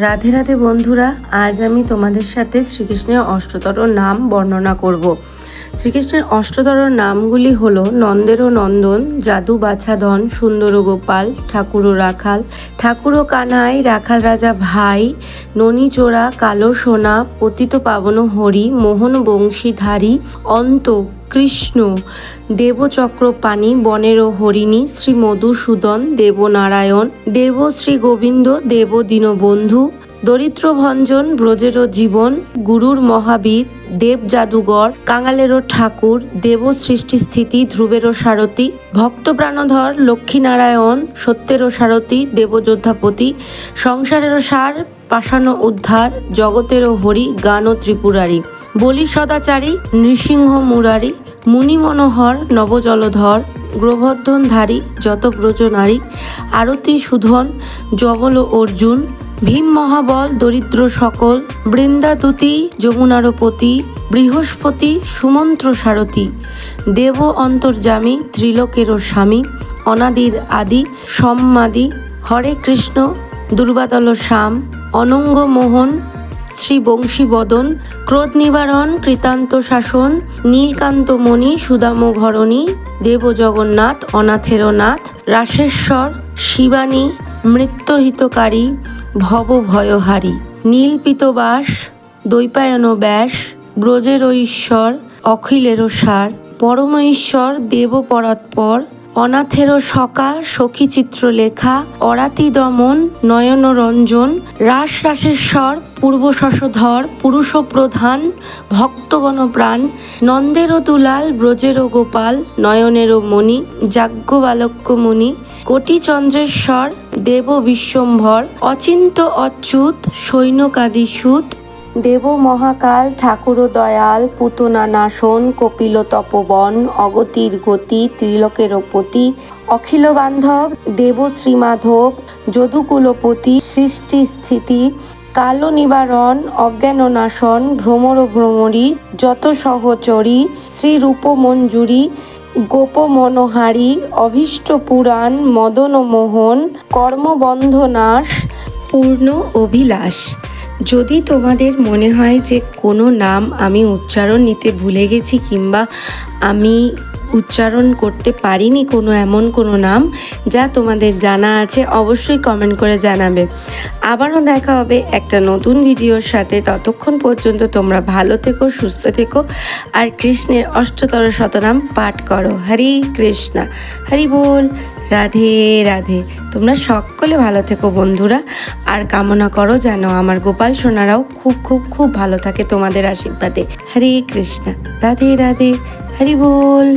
রাধে রাধে বন্ধুরা, আজ আমি তোমাদের সাথে শ্রীকৃষ্ণের অষ্টতর নাম বর্ণনা করব। শ্রীকৃষ্ণের অষ্টতর নামগুলি হলো নন্দেরও নন্দন, যাদু বাছাধন, সুন্দর গোপাল, ঠাকুরও রাখাল, ঠাকুরও কানাই, রাখাল রাজা ভাই, ননী চোরা, কালো সোনা, পতিত পাবন হরি, মোহন বংশীধারী, অন্ত কৃষ্ণ, দেবচক্রপাণি, বনেরও হরিণী, শ্রী মধুসূদন, দেবনারায়ণ, দেব শ্রী গোবিন্দ, দেব দীনবন্ধু, দরিদ্র ভঞ্জন, ব্রজেরও জীবন, গুরুর মহাবীর, দেব জাদুঘর, কাঙালেরও ঠাকুর, দেব সৃষ্টি স্থিতি, ধ্রুবেরও সারথি, ভক্ত প্রাণধর, লক্ষ্মীনারায়ণ, সত্যেরও সারথি, দেবযোদ্ধাপতি, সংসারেরও সার, পাষাণ উদ্ধার, জগতেরও হরি, গান ও ত্রিপুরারি, বলি সদাচারী, নৃসিংহ মুরারি, মুনি মনোহর, নবজলধর, গোবর্ধনধারী, যত ব্রজ নারী, আরতি সুধন, যবল অর্জুন, ভীম মহাবল, দরিদ্র সকল, বৃন্দাদূতি, যমুনারপতি, বৃহস্পতি, সুমন্ত্র সারথি, দেব অন্তর্যামী, ত্রিলোকেরও স্বামী, অনাদির আদি, সম্মাদি, হরে কৃষ্ণ, দুর্বাদল শ্যাম, অনঙ্গ মোহন, শ্রী বংশীবদন, ক্রোধ নিবারণ, কৃতান্ত শাসন, নীলকান্তমণি, সুদাম ঘরণী, দেব জগন্নাথ, অনাথেরও নাথ, রাসেশ্বর, শিবানী, মৃত্যুহিতকারী, ভব ভয়হারী, নীলপিতবাস, দ্বৈপায়ন ব্যাস, ব্রজেরও ঈশ্বর, অখিলেরও সার, পরম ঈশ্বর, দেব পরাৎপর, অনাথেরও সখা, সখী চিত্রলেখা, অরাতি দমন, নয়ন রঞ্জন, রাস রাসেশ্বর, পূর্ব শশধর, পুরুষ প্রধান, ভক্তগণ প্রাণ, নন্দেরও দুলাল, ব্রজেরও গোপাল, নয়নেরও মণি, যাজ্ঞবালক্য মুনি, কোটি চন্দ্রেশ্বর, দেব বিশ্বম্ভর, অচিন্ত অচ্যুত, সৈন্যকাদি সুত, দেব মহাকাল, ঠাকুর দয়াল, পুতনা নাশন, কপিল তপবন, অগতির গতি, ত্রিলোকেরও পতি, অখিল বান্ধব, দেব শ্রীমাধব, যদুকুলপতি, সৃষ্টি স্থিতি, কালো নিবারণ, অজ্ঞান নাশন, ভ্রমর ভ্রমরী, যত সহচরী, শ্রীরূপ মঞ্জুরি, গোপ মনোহারী, অভীষ্ট পুরাণ, মদন মোহন, কর্মবন্ধ নাশ, পূর্ণ অভিলাষ। যদি তোমাদের মনে হয় যে কোনো নাম আমি উচ্চারণ নিতে ভুলে গেছি কিংবা আমি উচ্চারণ করতে পারিনি এমন কোনো নাম যা তোমাদের জানা আছে, অবশ্যই কমেন্ট করে জানাবে। আবারও দেখা হবে একটা নতুন ভিডিওর সাথে। ততক্ষণ পর্যন্ত তোমরা ভালো থেকো, সুস্থ থেকো আর কৃষ্ণের অষ্টতর শতনাম পাঠ করো। হরে কৃষ্ণা, হরি বল, রাধে রাধে। তোমরা সকলে ভালো থেকো বন্ধুরা, আর কামনা করো যেন আমার গোপাল সোনারাও খুব খুব খুব ভালো থাকে তোমাদের আশীর্বাদে। হরে কৃষ্ণা, রাধে রাধে, হরি বল।